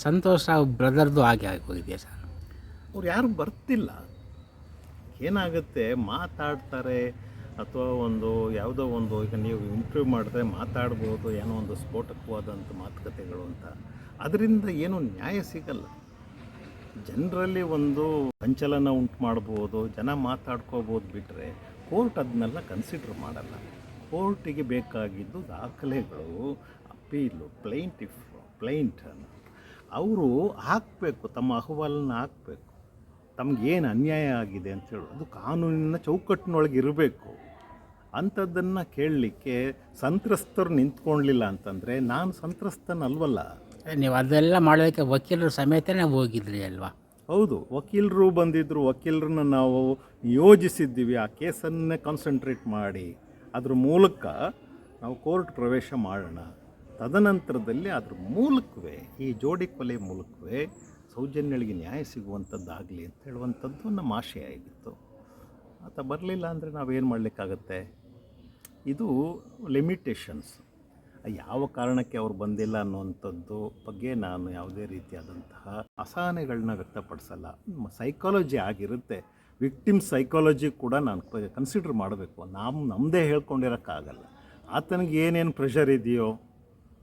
ಸಂತೋಷ್ ರಾವ್ ಬ್ರದರ್ದು ಹಾಗೆ ಆಗೋಗಿದೆಯಾ ಸರ್? ಅವ್ರು ಯಾರು ಬರ್ತಿಲ್ಲ. ಏನಾಗುತ್ತೆ, ಮಾತಾಡ್ತಾರೆ ಅಥವಾ ಒಂದು ಯಾವುದೋ ಒಂದು, ಈಗ ನೀವು ಇಂಟರ್ವ್ಯೂ ಮಾಡಿದ್ರೆ ಮಾತಾಡ್ಬೋದು ಏನೋ ಒಂದು ಸ್ಫೋಟಕವಾದಂಥ ಮಾತುಕತೆಗಳು ಅಂತ, ಅದರಿಂದ ಏನೂ ನ್ಯಾಯ ಸಿಗಲ್ಲ. ಜನರಲ್ಲಿ ಒಂದು ಸಂಚಲನ ಉಂಟು ಮಾಡ್ಬೋದು, ಜನ ಮಾತಾಡ್ಕೋಬೋದು, ಬಿಟ್ಟರೆ ಕೋರ್ಟ್ ಅದನ್ನೆಲ್ಲ ಕನ್ಸಿಡರ್ ಮಾಡಲ್ಲ. ಕೋರ್ಟಿಗೆ ಬೇಕಾಗಿದ್ದು ದಾಖಲೆಗಳು, ಅಪೀಲು, ಪ್ಲೈಂಟ್ ಅವರು ಹಾಕಬೇಕು, ತಮ್ಮ ಅಹವಾಲನ್ನು ಹಾಕಬೇಕು, ತಮಗೇನು ಅನ್ಯಾಯ ಆಗಿದೆ ಅಂತೇಳಿ. ಅದು ಕಾನೂನಿನ ಚೌಕಟ್ಟಿನೊಳಗೆ ಇರಬೇಕು. ಅಂಥದ್ದನ್ನು ಕೇಳಲಿಕ್ಕೆ ಸಂತ್ರಸ್ತರು ನಿಂತ್ಕೊಳ್ಳಲಿಲ್ಲ ಅಂತಂದರೆ ನಾನು ಸಂತ್ರಸ್ತನಲ್ವಲ್ಲ. ನೀವು ಅದೆಲ್ಲ ಮಾಡೋದಕ್ಕೆ ವಕೀಲರು ಸಮೇತನೇ ಹೋಗಿದ್ರಿ ಅಲ್ವಾ? ಹೌದು, ವಕೀಲರು ಬಂದಿದ್ದರು, ವಕೀಲರನ್ನ ನಾವು ನಿಯೋಜಿಸಿದ್ದೀವಿ. ಆ ಕೇಸನ್ನೇ ಕಾನ್ಸಂಟ್ರೇಟ್ ಮಾಡಿ ಅದ್ರ ಮೂಲಕ ನಾವು ಕೋರ್ಟ್ ಪ್ರವೇಶ ಮಾಡೋಣ. ತದನಂತರದಲ್ಲಿ ಅದ್ರ ಮೂಲಕವೇ, ಈ ಜೋಡಿ ಕೊಲೆ ಮೂಲಕವೇ ಸೌಜನ್ಯಳಿಗೆ ನ್ಯಾಯ ಸಿಗುವಂಥದ್ದಾಗಲಿ ಅಂತ ಹೇಳುವಂಥದ್ದು ನಮ್ಮ ಆಶಯ ಆಗಿತ್ತು. ಆತ ಬರಲಿಲ್ಲ ಅಂದರೆ ನಾವೇನು ಮಾಡಲಿಕ್ಕಾಗತ್ತೆ? ಇದು ಲಿಮಿಟೇಷನ್ಸ್. ಯಾವ ಕಾರಣಕ್ಕೆ ಅವ್ರು ಬಂದಿಲ್ಲ ಅನ್ನುವಂಥದ್ದು ಬಗ್ಗೆ ನಾನು ಯಾವುದೇ ರೀತಿಯಾದಂತಹ ಅಸಹನೆಗಳನ್ನ ವ್ಯಕ್ತಪಡಿಸಲ್ಲ. ಸೈಕಾಲಜಿ ಆಗಿರುತ್ತೆ, ವಿಕ್ಟಿಮ್ ಸೈಕಾಲಜಿ ಕೂಡ ನಾನು ಕನ್ಸಿಡರ್ ಮಾಡಬೇಕು. ನಮ್ಮದೇ ಹೇಳ್ಕೊಂಡಿರೋಕ್ಕಾಗಲ್ಲ. ಆತನಿಗೆ ಏನೇನು ಪ್ರೆಷರ್ ಇದೆಯೋ,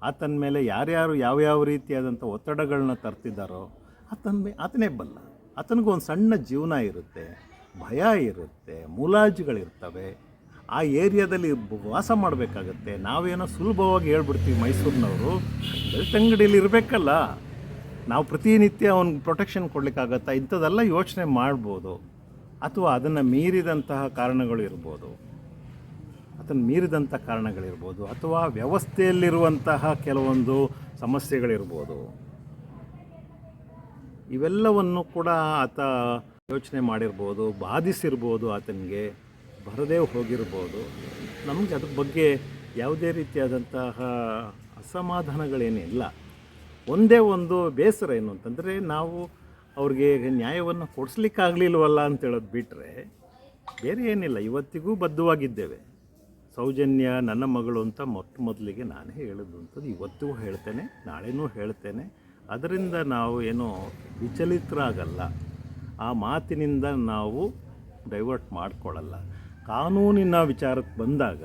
ಆತನ ಮೇಲೆ ಯಾರ್ಯಾರು ಯಾವ್ಯಾವ ರೀತಿಯಾದಂಥ ಒತ್ತಡಗಳನ್ನ ತರ್ತಿದ್ದಾರೋ ಆತನೇ ಬಲ್ಲ. ಆತನಿಗೂ ಒಂದು ಸಣ್ಣ ಜೀವನ ಇರುತ್ತೆ, ಭಯ ಇರುತ್ತೆ, ಮುಲಾಜುಗಳಿರ್ತವೆ. ಆ ಏರಿಯಾದಲ್ಲಿ ವಾಸ ಮಾಡಬೇಕಾಗತ್ತೆ. ನಾವೇನೋ ಸುಲಭವಾಗಿ ಹೇಳ್ಬಿಡ್ತೀವಿ, ಮೈಸೂರಿನವರು ಬೆಳ್ತಂಗಡಿಯಲ್ಲಿ ಇರಬೇಕಲ್ಲ, ನಾವು ಪ್ರತಿನಿತ್ಯ ಅವ್ನಿಗೆ ಪ್ರೊಟೆಕ್ಷನ್ ಕೊಡಲಿಕ್ಕಾಗತ್ತಾ? ಇಂಥದ್ದೆಲ್ಲ ಯೋಚನೆ ಮಾಡ್ಬೋದು. ಅಥವಾ ಅದನ್ನು ಮೀರಿದಂತಹ ಕಾರಣಗಳಿರ್ಬೋದು, ಅಥವಾ ವ್ಯವಸ್ಥೆಯಲ್ಲಿರುವಂತಹ ಕೆಲವೊಂದು ಸಮಸ್ಯೆಗಳಿರ್ಬೋದು. ಇವೆಲ್ಲವನ್ನು ಕೂಡ ಆತ ಯೋಚನೆ ಮಾಡಿರ್ಬೋದು, ಬಾಧಿಸಿರ್ಬೋದು, ಆತನಿಗೆ ಬರದೇ ಹೋಗಿರ್ಬೋದು. ನಮಗೆ ಅದ್ರ ಬಗ್ಗೆ ಯಾವುದೇ ರೀತಿಯಾದಂತಹ ಅಸಮಾಧಾನಗಳೇನಿಲ್ಲ. ಒಂದೇ ಒಂದು ಬೇಸರ ಏನು ಅಂತಂದರೆ, ನಾವು ಅವ್ರಿಗೆ ನ್ಯಾಯವನ್ನು ಕೊಡಿಸ್ಲಿಕ್ಕಾಗಲಿಲ್ವಲ್ಲ ಅಂತೇಳೋದು ಬಿಟ್ಟರೆ ಬೇರೆ ಏನಿಲ್ಲ. ಇವತ್ತಿಗೂ ಬದ್ಧವಾಗಿದ್ದೇವೆ. ಸೌಜನ್ಯ ನನ್ನ ಮಗಳು ಅಂತ ಮೊದಲಿಗೆ ನಾನೇ ಹೇಳಿದಂಥದ್ದು, ಇವತ್ತಿಗೂ ಹೇಳ್ತೇನೆ, ನಾಳೆನೂ ಹೇಳ್ತೇನೆ. ಅದರಿಂದ ನಾವು ಏನೋ ವಿಚಲಿತರಾಗಲ್ಲ, ಆ ಮಾತಿನಿಂದ ನಾವು ಡೈವರ್ಟ್ ಮಾಡಿಕೊಳ್ಳಲ್ಲ. ಕಾನೂನಿನ ವಿಚಾರಕ್ಕೆ ಬಂದಾಗ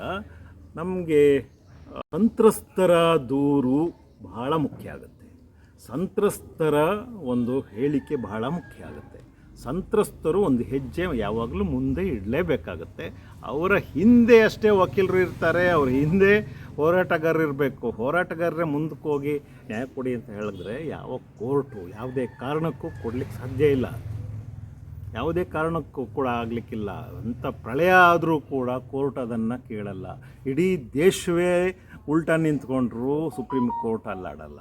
ನಮಗೆ ಸಂತ್ರಸ್ತರ ದೂರು ಬಹಳ ಮುಖ್ಯ ಆಗುತ್ತೆ. ಸಂತ್ರಸ್ತರ ಒಂದು ಹೇಳಿಕೆ ಬಹಳ ಮುಖ್ಯ ಆಗುತ್ತೆ. ಸಂತ್ರಸ್ತರು ಒಂದು ಹೆಜ್ಜೆ ಯಾವಾಗಲೂ ಮುಂದೆ ಇಡಲೇಬೇಕಾಗತ್ತೆ. ಅವರ ಹಿಂದೆ ಅಷ್ಟೇ ವಕೀಲರು ಇರ್ತಾರೆ, ಅವ್ರ ಹಿಂದೆ ಹೋರಾಟಗಾರರು ಇರಬೇಕು. ಹೋರಾಟಗಾರರೇ ಮುಂದಕ್ಕೆ ಹೋಗಿ ನ್ಯಾಯ ಕೊಡಿ ಅಂತ ಹೇಳಿದ್ರೆ ಯಾವ ಕೋರ್ಟು ಯಾವುದೇ ಕಾರಣಕ್ಕೂ ಕೊಡಲಿಕ್ಕೆ ಸಾಧ್ಯ ಇಲ್ಲ. ಯಾವುದೇ ಕಾರಣಕ್ಕೂ ಕೂಡ ಆಗಲಿಕ್ಕಿಲ್ಲ. ಅಂಥ ಪ್ರಳಯ ಆದರೂ ಕೂಡ ಕೋರ್ಟ್ ಅದನ್ನು ಕೇಳಲ್ಲ. ಇಡೀ ದೇಶವೇ ಉಲ್ಟಾ ನಿಂತ್ಕೊಂಡ್ರೂ ಸುಪ್ರೀಂ ಕೋರ್ಟ್ ಅಲ್ಲಾಡಲ್ಲ.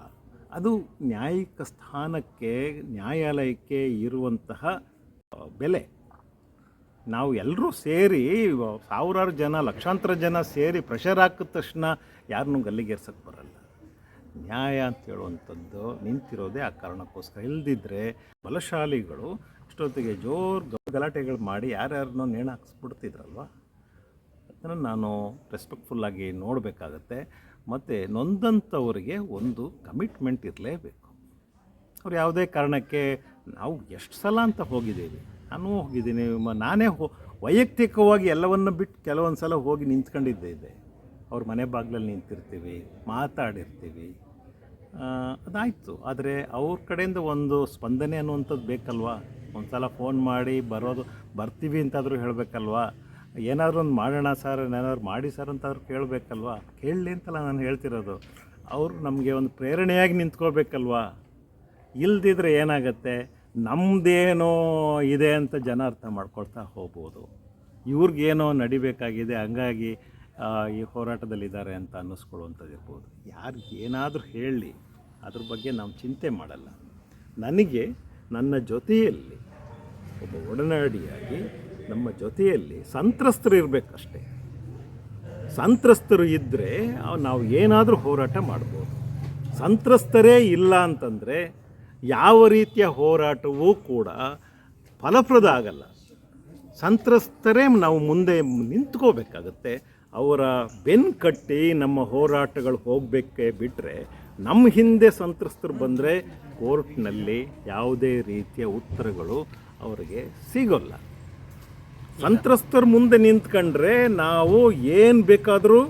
ಅದು ನ್ಯಾಯಿಕ ಸ್ಥಾನಕ್ಕೆ, ನ್ಯಾಯಾಲಯಕ್ಕೆ ಇರುವಂತಹ ಬೆಲೆ. ನಾವು ಎಲ್ಲರೂ ಸೇರಿ, ಸಾವಿರಾರು ಜನ, ಲಕ್ಷಾಂತರ ಜನ ಸೇರಿ ಪ್ರೆಷರ್ ಹಾಕಿದ ತಕ್ಷಣ ಯಾರನ್ನೂ ಗಲ್ಲಿಗೇರ್ಸಕ್ಕೆ ಬರಲ್ಲ. ನ್ಯಾಯ ಅಂತ ಹೇಳುವಂಥದ್ದು ನಿಂತಿರೋದೇ ಆ ಕಾರಣಕ್ಕೋಸ್ಕರ. ಇಲ್ದಿದ್ರೆ ಬಲಶಾಲಿಗಳು ಇಷ್ಟೊತ್ತಿಗೆ ಗಲಾಟೆಗಳು ಮಾಡಿ ಯಾರ್ಯಾರನ್ನೋ ನೇಣು ಹಾಕಿಸ್ಬಿಡ್ತಿದ್ರಲ್ವ. ಅದನ್ನು ನಾನು ರೆಸ್ಪೆಕ್ಟ್ಫುಲ್ಲಾಗಿ ನೋಡಬೇಕಾಗತ್ತೆ. ಮತ್ತು ನೊಂದಂಥವರಿಗೆ ಒಂದು ಕಮಿಟ್ಮೆಂಟ್ ಇರಲೇಬೇಕು. ಅವ್ರು ಯಾವುದೇ ಕಾರಣಕ್ಕೆ, ನಾವು ಎಷ್ಟು ಸಲ ಅಂತ ಹೋಗಿದ್ದೀವಿ, ನಾನು ಹೋಗಿದ್ದೀನಿ, ನಾನೇ ವೈಯಕ್ತಿಕವಾಗಿ ಎಲ್ಲವನ್ನು ಬಿಟ್ಟು ಕೆಲವೊಂದು ಸಲ ಹೋಗಿ ನಿಂತ್ಕೊಂಡಿದ್ದೆ. ಅವ್ರ ಮನೆ ಬಾಗಿಲಲ್ಲಿ ನಿಂತಿರ್ತೀವಿ, ಮಾತಾಡಿರ್ತೀವಿ, ಅದಾಯಿತು. ಆದರೆ ಅವ್ರ ಕಡೆಯಿಂದ ಒಂದು ಸ್ಪಂದನೆ ಅನ್ನುವಂಥದ್ದು ಬೇಕಲ್ವ. ಒಂದು ಸಲ ಫೋನ್ ಮಾಡಿ ಬರ್ತೀವಿ ಅಂತಾದರೂ ಹೇಳಬೇಕಲ್ವ. ಏನಾದರೂ ಒಂದು ಮಾಡೋಣ ಸರ್, ಏನಾದ್ರು ಮಾಡಿ ಸರ್ ಅಂತಾದ್ರೂ ಕೇಳಬೇಕಲ್ವ. ಕೇಳಲಿ ಅಂತಲ್ಲ ನಾನು ಹೇಳ್ತಿರೋದು. ಅವರು ನಮಗೆ ಒಂದು ಪ್ರೇರಣೆಯಾಗಿ ನಿಂತ್ಕೋಬೇಕಲ್ವ. ಇಲ್ದಿದ್ರೆ ಏನಾಗುತ್ತೆ, ನಮ್ಮದೇನೋ ಇದೆ ಅಂತ ಜನ ಅರ್ಥ ಮಾಡ್ಕೊಳ್ತಾ ಹೋಗ್ಬೋದು. ಇವ್ರಿಗೇನೋ ನಡಿಬೇಕಾಗಿದೆ, ಹಂಗಾಗಿ ಈ ಹೋರಾಟದಲ್ಲಿದ್ದಾರೆ ಅಂತ ಅನ್ನಿಸ್ಕೊಳ್ಳುವಂಥದ್ದು ಇರ್ಬೋದು. ಯಾರು ಏನಾದರೂ ಹೇಳಲಿ, ಅದ್ರ ಬಗ್ಗೆ ನಾವು ಚಿಂತೆ ಮಾಡಲ್ಲ. ನನಗೆ ನನ್ನ ಜೊತೆಯಲ್ಲಿ ಒಬ್ಬ ಒಡನಾಡಿಯಾಗಿ ನಮ್ಮ ಜೊತೆಯಲ್ಲಿ ಸಂತ್ರಸ್ತರು ಇರಬೇಕಷ್ಟೇ. ಸಂತ್ರಸ್ತರು ಇದ್ದರೆ ನಾವು ಏನಾದರೂ ಹೋರಾಟ ಮಾಡ್ಬೋದು. ಸಂತ್ರಸ್ತರೇ ಇಲ್ಲ ಅಂತಂದರೆ ಯಾವ ರೀತಿಯ ಹೋರಾಟವೂ ಕೂಡ ಫಲಪ್ರದ ಆಗಲ್ಲ. ಸಂತ್ರಸ್ತರೇ ನಾವು ಮುಂದೆ ನಿಂತ್ಕೋಬೇಕಾಗತ್ತೆ. ಅವರ ಬೆನ್ನು ಕಟ್ಟಿ ನಮ್ಮ ಹೋರಾಟಗಳು ಹೋಗಬೇಕೇ ಬಿಟ್ಟರೆ ನಮ್ಮ ಹಿಂದೆ ಸಂತ್ರಸ್ತರು ಬಂದರೆ ಕೋರ್ಟ್ನಲ್ಲಿ ಯಾವುದೇ ರೀತಿಯ ಉತ್ತರಗಳು ಅವರಿಗೆ ಸಿಗೋಲ್ಲ. ಸಂತ್ರಸ್ತರ ಮುಂದೆ ನಿಂತ್ಕೊಂಡ್ರೆ ನಾವು ಏನು ಬೇಕಾದರೂ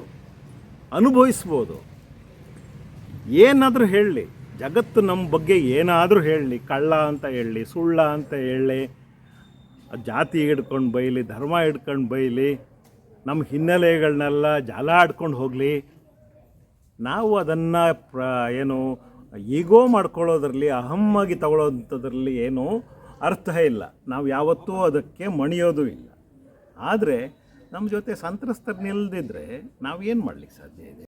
ಅನುಭವಿಸ್ಬೋದು. ಏನಾದರೂ ಹೇಳಲಿ, ಜಗತ್ತು ನಮ್ಮ ಬಗ್ಗೆ ಏನಾದರೂ ಹೇಳಲಿ, ಕಳ್ಳ ಅಂತ ಹೇಳಲಿ, ಸುಳ್ಳ ಅಂತ ಹೇಳಲಿ, ಜಾತಿ ಹಿಡ್ಕೊಂಡು ಬೈಲಿ, ಧರ್ಮ ಹಿಡ್ಕೊಂಡು ಬೈಲಿ, ನಮ್ಮ ಹಿನ್ನೆಲೆಗಳನ್ನೆಲ್ಲ ಜಾಲ ಆಡ್ಕೊಂಡು ಹೋಗಲಿ, ನಾವು ಅದನ್ನು ಏನು ಈಗೋ ಮಾಡ್ಕೊಳ್ಳೋದ್ರಲ್ಲಿ, ಅಹಮ್ಮಾಗಿ ತಗೊಳ್ಳೋಂಥದ್ರಲ್ಲಿ ಏನೂ ಅರ್ಥ ಇಲ್ಲ. ನಾವು ಯಾವತ್ತೂ ಅದಕ್ಕೆ ಮಣಿಯೋದು ಇಲ್ಲ. ಆದರೆ ನಮ್ಮ ಜೊತೆ ಸಂತ್ರಸ್ತರು ನಿಲ್ಲದಿದ್ದರೆ ನಾವು ಏನು ಮಾಡಲಿಕ್ಕೆ ಸಾಧ್ಯ ಇದೆ?